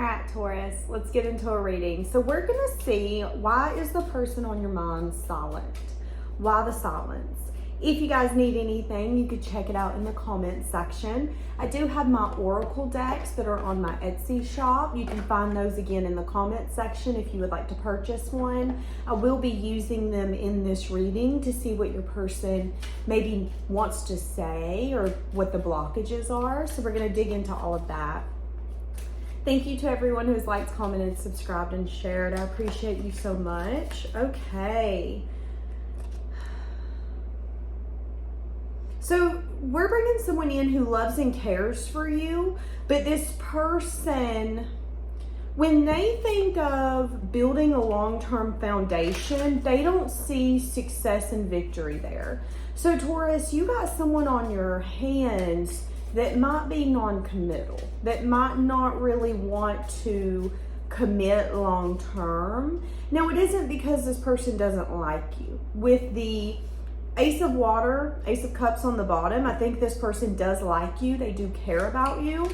All right, Taurus, let's get into a reading. So we're going to see, why is the person on your mind silent? Why the silence? If you guys need anything, you could check it out in the comment section. I do have my oracle decks that are on my Etsy shop. You can find those again in the comment section if you would like to purchase one. I will be using them in this reading to see what your person maybe wants to say or what the blockages are. So we're going to dig into all of that. Thank you to everyone who's liked, commented, subscribed, and shared. I appreciate you so much. Okay. So we're bringing someone in who loves and cares for you, but this person, when they think of building a long-term foundation, they don't see success and victory there. So Taurus, you got someone on your hands that might be non-committal, that might not really want to commit long-term. Now, it isn't because this person doesn't like you. With the Ace of Water, Ace of Cups on the bottom, I think this person does like you. They do care about you.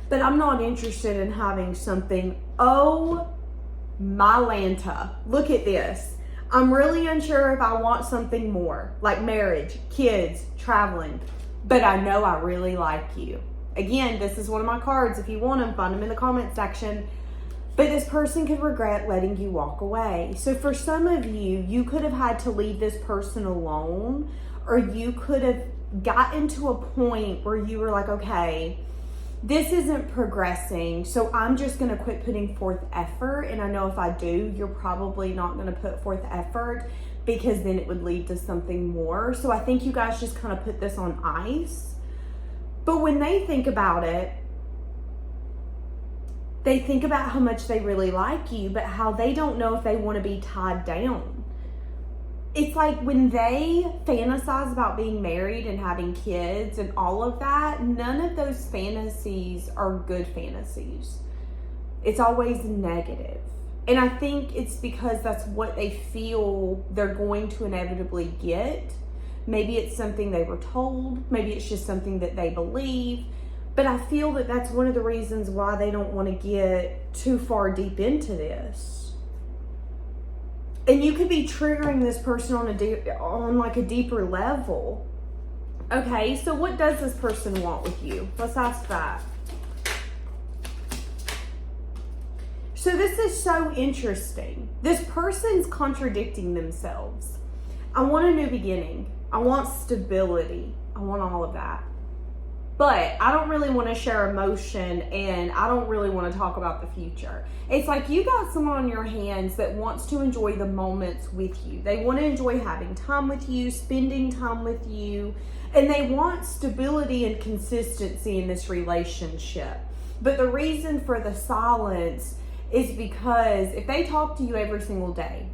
But I'm not interested in having something. Oh, my Lanta. Look at this. I'm really unsure if I want something more, like marriage, kids, traveling. But I know I really like you. Again, this is one of my cards. If you want them, find them in the comment section. But this person could regret letting you walk away. So for some of you, you could have had to leave this person alone, or you could have gotten to a point where you were like, okay, this isn't progressing, so I'm just going to quit putting forth effort. And I know if I do, you're probably not going to put forth effort, because then it would lead to something more. So I think you guys just kind of put this on ice. But when they think about it, they think about how much they really like you, but how they don't know if they want to be tied down. It's like when they fantasize about being married and having kids and all of that, none of those fantasies are good fantasies. It's always negative. And I think it's because that's what they feel they're going to inevitably get. Maybe it's something they were told. Maybe it's just something that they believe. But I feel that that's one of the reasons why they don't want to get too far deep into this. And you could be triggering this person on like a deeper level. Okay, so what does this person want with you? Let's ask that. So this is so interesting. This person's contradicting themselves. I want a new beginning. I want stability. I want all of that. But I don't really want to share emotion, and I don't really want to talk about the future. It's like you got someone on your hands that wants to enjoy the moments with you. They want to enjoy having time with you, spending time with you, and they want stability and consistency in this relationship. But the reason for the silence is because if they talk to you every single day,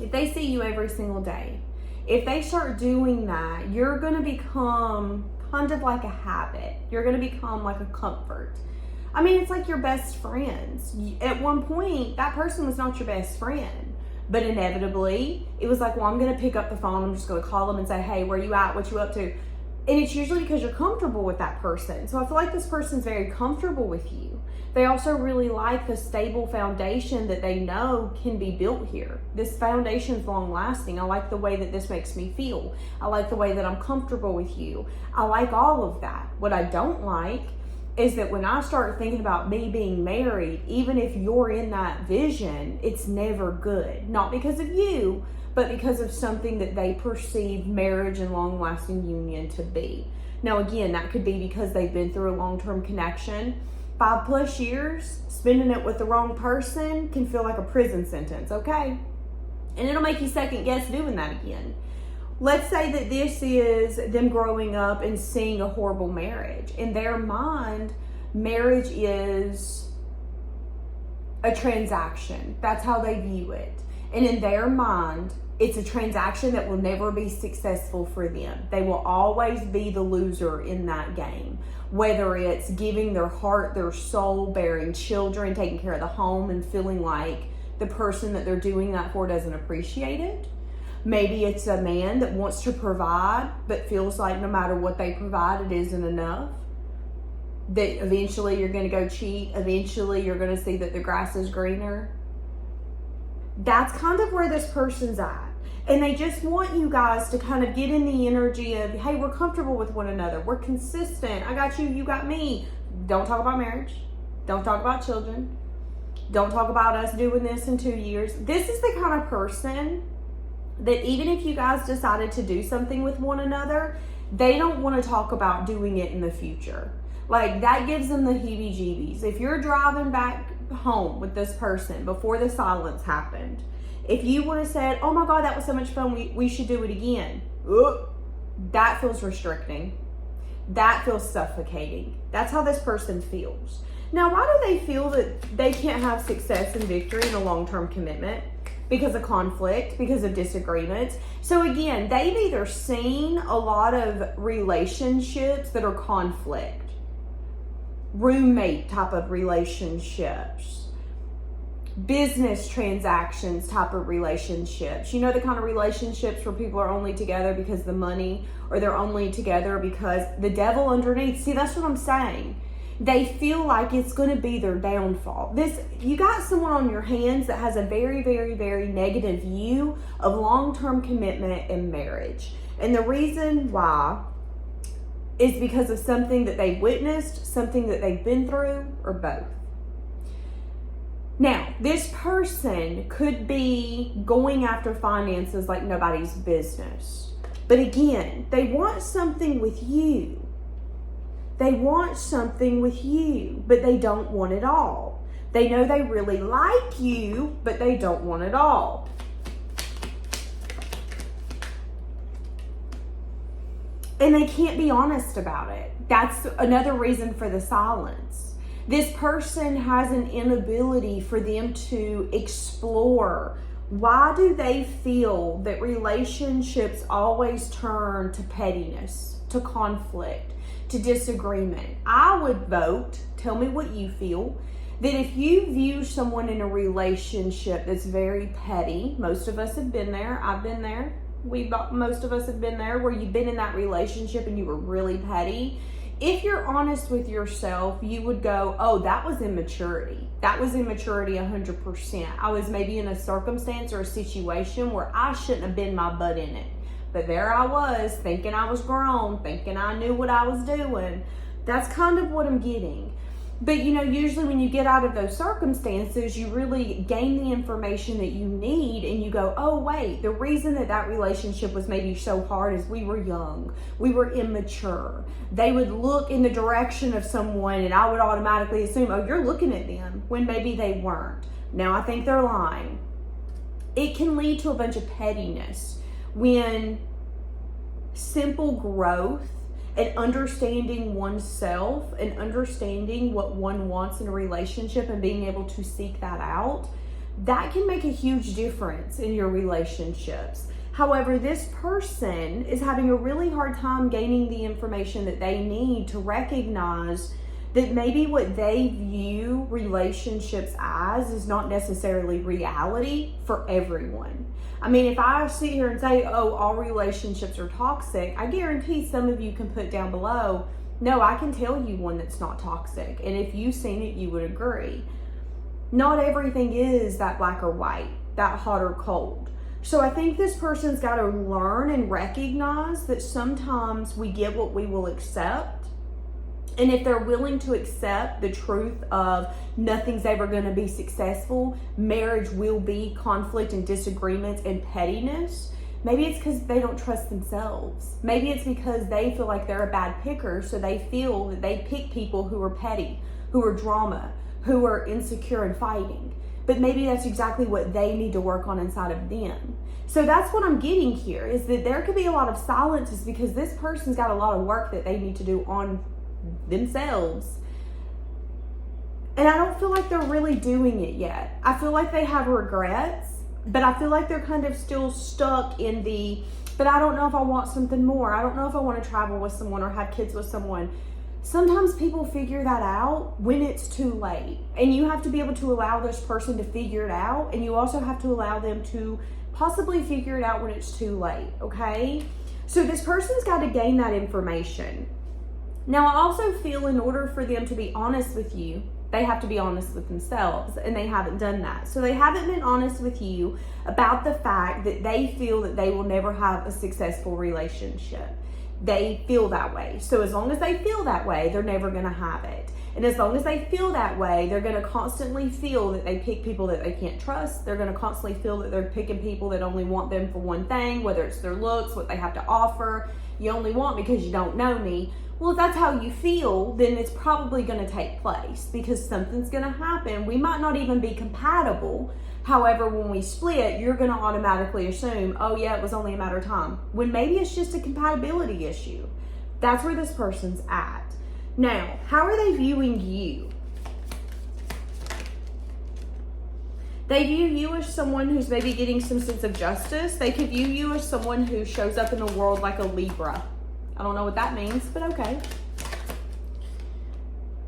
if they see you every single day, if they start doing that, you're going to become kind of like a habit. You're going to become like a comfort. I mean, it's like your best friends. At one point, that person was not your best friend, but inevitably, it was like, well, I'm going to pick up the phone. I'm just going to call them and say, hey, where you at? What you up to? And it's usually because you're comfortable with that person. So I feel like this person's very comfortable with you. They also really like the stable foundation that they know can be built here. This foundation's long lasting. I like the way that this makes me feel. I like the way that I'm comfortable with you. I like all of that. What I don't like is that when I start thinking about me being married, even if you're in that vision, it's never good. Not because of you, but because of something that they perceive marriage and long-lasting union to be. Now, again, that could be because they've been through a long-term connection. 5+ years, spending it with the wrong person can feel like a prison sentence, okay? And it'll make you second guess doing that again. Let's say that this is them growing up and seeing a horrible marriage. In their mind, marriage is a transaction. That's how they view it. And in their mind, it's a transaction that will never be successful for them. They will always be the loser in that game. Whether it's giving their heart, their soul, bearing children, taking care of the home, and feeling like the person that they're doing that for doesn't appreciate it. Maybe it's a man that wants to provide, but feels like no matter what they provide, it isn't enough. that eventually you're going to go cheat. Eventually you're going to see that the grass is greener. That's kind of where this person's at. And they just want you guys to kind of get in the energy of, hey, we're comfortable with one another. We're consistent. I got you, you got me. Don't talk about marriage. Don't talk about children. Don't talk about us doing this in 2 years. This is the kind of person that even if you guys decided to do something with one another, they don't want to talk about doing it in the future. Like, that gives them the heebie-jeebies. If you're driving back home with this person before the silence happened, if you would have said, oh my God, that was so much fun, we should do it again, that feels restricting. That feels suffocating. That's how this person feels. Now, why do they feel that they can't have success and victory in a long-term commitment? Because of conflict, because of disagreements. So again, they've either seen a lot of relationships that are conflict, roommate type of relationships, business transactions type of relationships. You know, the kind of relationships where people are only together because of the money, or they're only together because the devil underneath. See, that's what I'm saying. They feel like it's going to be their downfall. You got someone on your hands that has a very, very, very negative view of long-term commitment and marriage. And the reason why is because of something that they witnessed, something that they've been through, or both. Now, this person could be going after finances like nobody's business. But again, they want something with you. They want something with you, but they don't want it all. They know they really like you, but they don't want it all. And they can't be honest about it. That's another reason for the silence. This person has an inability for them to explore. Why do they feel that relationships always turn to pettiness, to conflict, to disagreement? I would vote, tell me what you feel, that if you view someone in a relationship that's very petty, most of us have been there, I've been there, most of us have been there, where you've been in that relationship and you were really petty. If you're honest with yourself, you would go, oh, that was immaturity. That was immaturity 100%. I was maybe in a circumstance or a situation where I shouldn't have been my butt in it. But there I was, thinking I was grown, thinking I knew what I was doing. That's kind of what I'm getting. But, you know, usually when you get out of those circumstances, you really gain the information that you need, and you go, oh, wait, the reason that relationship was maybe so hard is we were young. We were immature. They would look in the direction of someone, and I would automatically assume, oh, you're looking at them, when maybe they weren't. Now I think they're lying. It can lead to a bunch of pettiness when simple growth and understanding oneself and understanding what one wants in a relationship and being able to seek that out, that can make a huge difference in your relationships. However, this person is having a really hard time gaining the information that they need to recognize that maybe what they view relationships as is not necessarily reality for everyone. I mean, if I sit here and say, oh, all relationships are toxic, I guarantee some of you can put down below, no, I can tell you one that's not toxic. And if you've seen it, you would agree. Not everything is that black or white, that hot or cold. So I think this person's got to learn and recognize that sometimes we get what we will accept. And if they're willing to accept the truth of nothing's ever going to be successful, marriage will be conflict and disagreements and pettiness, maybe it's because they don't trust themselves. Maybe it's because they feel like they're a bad picker, so they feel that they pick people who are petty, who are drama, who are insecure and fighting. But maybe that's exactly what they need to work on inside of them. So that's what I'm getting here, is that there could be a lot of silences because this person's got a lot of work that they need to do on themselves. And I don't feel like they're really doing it yet. I feel like they have regrets, but I feel like they're kind of still stuck in but I don't know if I want something more. I don't know if I want to travel with someone or have kids with someone. Sometimes people figure that out when it's too late. And you have to be able to allow this person to figure it out. And you also have to allow them to possibly figure it out when it's too late, okay? So this person's got to gain that information. Now, I also feel in order for them to be honest with you, they have to be honest with themselves, and they haven't done that. So they haven't been honest with you about the fact that they feel that they will never have a successful relationship. They feel that way. So as long as they feel that way, they're never going to have it. And as long as they feel that way, they're going to constantly feel that they pick people that they can't trust. They're going to constantly feel that they're picking people that only want them for one thing, whether it's their looks, what they have to offer. You only want because you don't know me. Well, if that's how you feel, then it's probably going to take place because something's going to happen. We might not even be compatible. However, when we split, you're going to automatically assume, oh yeah, it was only a matter of time. When maybe it's just a compatibility issue. That's where this person's at. Now, how are they viewing you? They view you as someone who's maybe getting some sense of justice. They could view you as someone who shows up in the world like a Libra. I don't know what that means, but okay.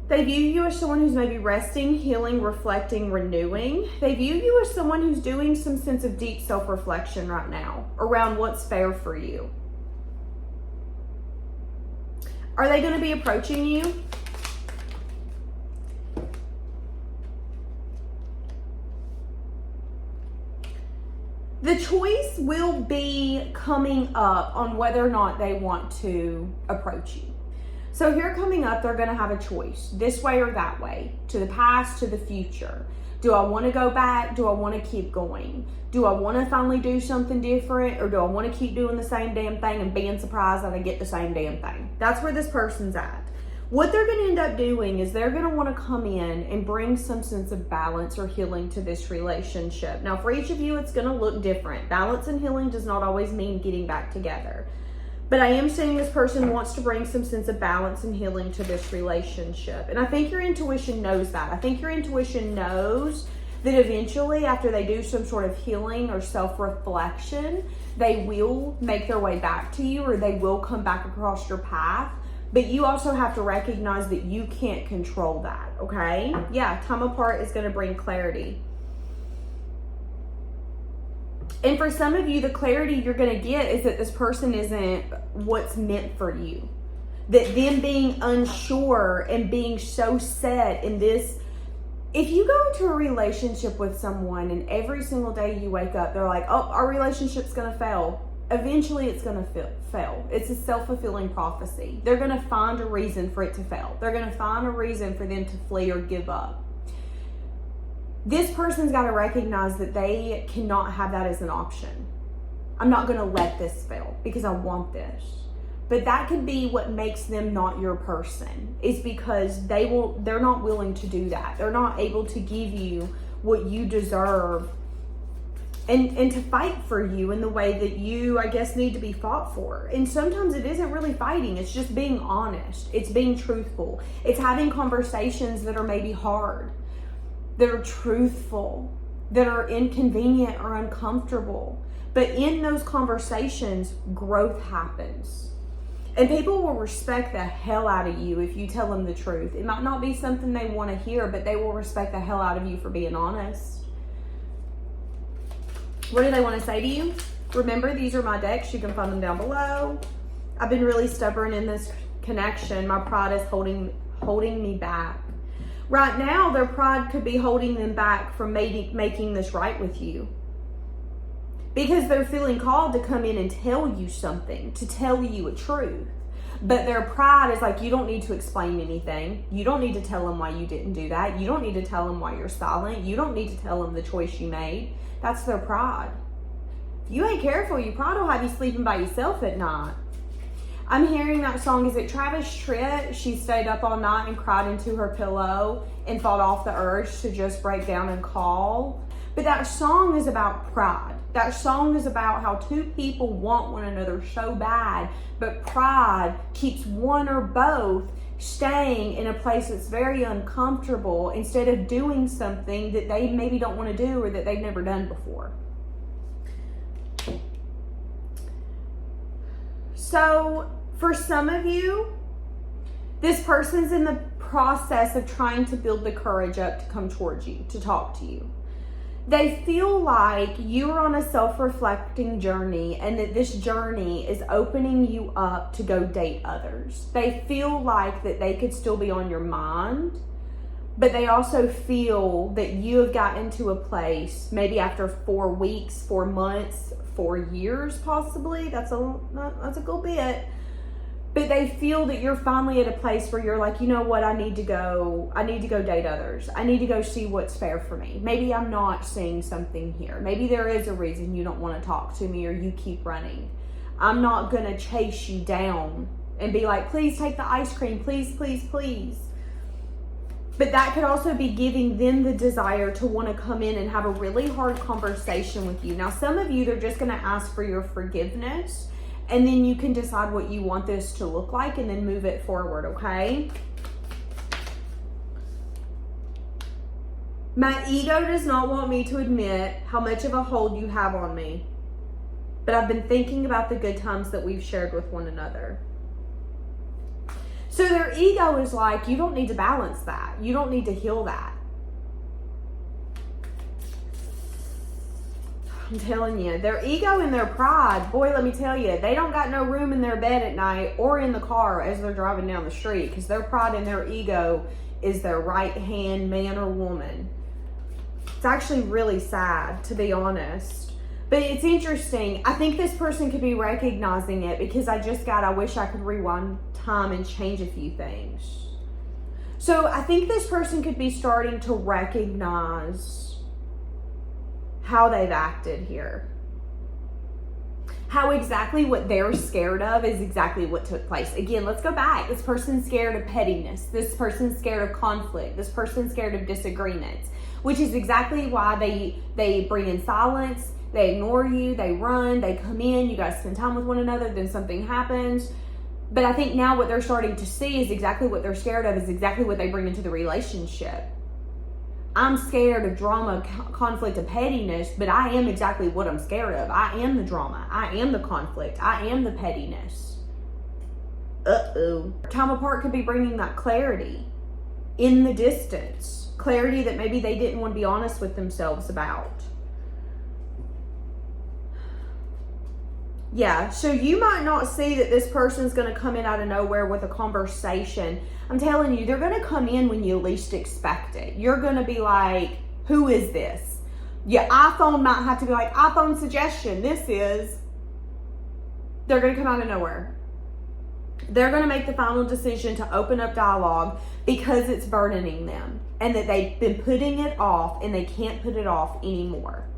They view you as someone who's maybe resting, healing, reflecting, renewing. They view you as someone who's doing some sense of deep self-reflection right now around what's fair for you. Are they going to be approaching you? The choice will be coming up on whether or not they want to approach you. So here coming up, they're going to have a choice, this way or that way, to the past, to the future. Do I want to go back? Do I want to keep going? Do I want to finally do something different? Or do I want to keep doing the same damn thing and being surprised that I get the same damn thing? That's where this person's at. What they're going to end up doing is they're going to want to come in and bring some sense of balance or healing to this relationship. Now, for each of you, it's going to look different. Balance and healing does not always mean getting back together. But I am saying this person wants to bring some sense of balance and healing to this relationship. And I think your intuition knows that. I think your intuition knows that eventually, after they do some sort of healing or self-reflection, they will make their way back to you, or they will come back across your path. But you also have to recognize that you can't control that, okay? Yeah, time apart is going to bring clarity. And for some of you, the clarity you're going to get is that this person isn't what's meant for you. That them being unsure and being so set in this. If you go into a relationship with someone and every single day you wake up, they're like, oh, our relationship's going to fail. Eventually it's going to fail. It's a self-fulfilling prophecy. They're going to find a reason for it to fail. They're going to find a reason for them to flee or give up. This person's got to recognize that they cannot have that as an option. I'm not going to let this fail because I want this. But that could be what makes them not your person. It's because they're not willing to do that. They're not able to give you what you deserve and to fight for you in the way that you, I guess, need to be fought for. And sometimes it isn't really fighting. It's just being honest. It's being truthful. It's having conversations that are maybe hard, that are truthful, that are inconvenient or uncomfortable. But in those conversations, growth happens. And people will respect the hell out of you if you tell them the truth. It might not be something they want to hear, but they will respect the hell out of you for being honest. What do they want to say to you? Remember, these are my decks. You can find them down below. I've been really stubborn in this connection. My pride is holding me back. Right now, their pride could be holding them back from making this right with you. Because they're feeling called to come in and tell you something, to tell you a truth. But their pride is like, you don't need to explain anything. You don't need to tell them why you didn't do that. You don't need to tell them why you're silent. You don't need to tell them the choice you made. That's their pride. If you ain't careful, your pride will have you sleeping by yourself at night. I'm hearing that song. Is it Travis Tritt? She stayed up all night and cried into her pillow and fought off the urge to just break down and call. But that song is about pride. That song is about how two people want one another so bad, but pride keeps one or both staying in a place that's very uncomfortable instead of doing something that they maybe don't want to do or that they've never done before. So for some of you, this person's in the process of trying to build the courage up to come towards you, to talk to you. They feel like you're on a self-reflecting journey and that this journey is opening you up to go date others. They feel like that they could still be on your mind, but they also feel that you have gotten to a place, maybe after 4 weeks, 4 months, 4 years possibly, that's a good bit, but they feel that you're finally at a place where you're like, you know what, I need to go date others. I need to go see what's fair for me. Maybe I'm not seeing something here. Maybe there is a reason you don't want to talk to me or you keep running. I'm not going to chase you down and be like, please take the ice cream, please, please, please. But that could also be giving them the desire to want to come in and have a really hard conversation with you. Now, some of you, they're just going to ask for your forgiveness, and then you can decide what you want this to look like and then move it forward, okay? My ego does not want me to admit how much of a hold you have on me, but I've been thinking about the good times that we've shared with one another. So their ego is like, you don't need to balance that. You don't need to heal that. I'm telling you, their ego and their pride, boy, let me tell you, they don't got no room in their bed at night or in the car as they're driving down the street, because their pride and their ego is their right-hand man or woman. It's actually really sad, to be honest. But it's interesting. I think this person could be recognizing it because I wish I could rewind time and change a few things. So I think this person could be starting to recognize how they've acted here. How exactly what they're scared of is exactly what took place. Again, let's go back. This person's scared of pettiness. This person's scared of conflict. This person's scared of disagreements, which is exactly why they bring in silence. They ignore you. They run. They come in. You guys spend time with one another. Then something happens. But I think now what they're starting to see is exactly what they're scared of is exactly what they bring into the relationship. I'm scared of drama, conflict, and pettiness, but I am exactly what I'm scared of. I am the drama. I am the conflict. I am the pettiness. Time apart could be bringing that clarity in the distance. Clarity that maybe they didn't want to be honest with themselves about. Yeah, so you might not see that this person's going to come in out of nowhere with a conversation. I'm telling you, they're going to come in when you least expect it. You're going to be like, who is this? Your iPhone might have to be like, iPhone suggestion, this is. They're going to come out of nowhere. They're going to make the final decision to open up dialogue because it's burdening them and that they've been putting it off and they can't put it off anymore.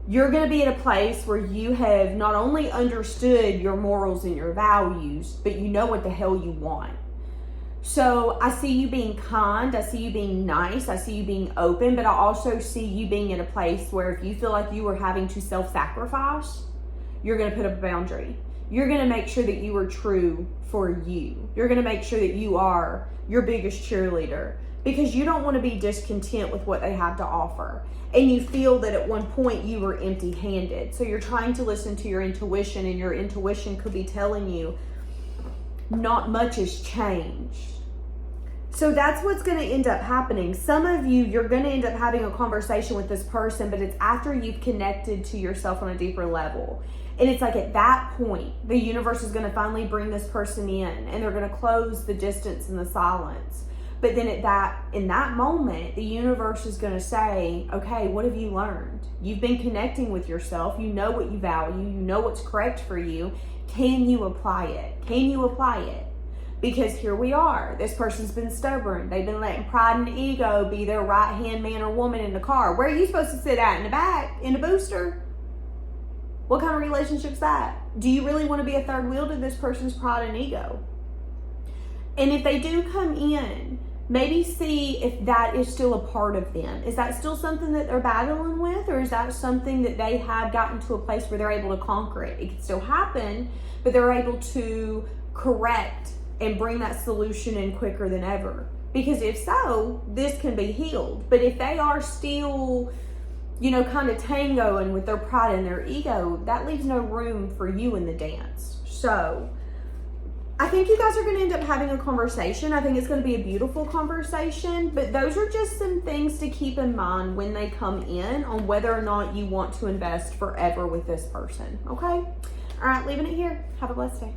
You're going to be at a place where you have not only understood your morals and your values, but you know what the hell you want. So I see you being kind. I see you being nice. I see you being open, but I also see you being at a place where if you feel like you are having to self-sacrifice, you're going to put up a boundary. You're going to make sure that you are true for you. You're going to make sure that you are your biggest cheerleader because you don't want to be discontent with what they have to offer. And you feel that at one point you were empty-handed. So you're trying to listen to your intuition, and your intuition could be telling you not much has changed. So that's what's going to end up happening. Some of you, you're going to end up having a conversation with this person, but it's after you've connected to yourself on a deeper level. And it's like at that point, the universe is going to finally bring this person in, and they're going to close the distance and the silence. But then in that moment, the universe is going to say, okay, what have you learned? You've been connecting with yourself. You know what you value. You know what's correct for you. Can you apply it? Can you apply it? Because here we are. This person's been stubborn. They've been letting pride and ego be their right-hand man or woman in the car. Where are you supposed to sit at? In the back? In the booster? What kind of relationship's that? Do you really want to be a third wheel to this person's pride and ego? And if they do come in, maybe see if that is still a part of them. Is that still something that they're battling with? Or is that something that they have gotten to a place where they're able to conquer it? It can still happen, but they're able to correct and bring that solution in quicker than ever. Because if so, this can be healed. But if they are still, kind of tangoing with their pride and their ego, that leaves no room for you in the dance. So I think you guys are going to end up having a conversation. I think it's going to be a beautiful conversation, but those are just some things to keep in mind when they come in on whether or not you want to invest forever with this person, okay? All right, leaving it here. Have a blessed day.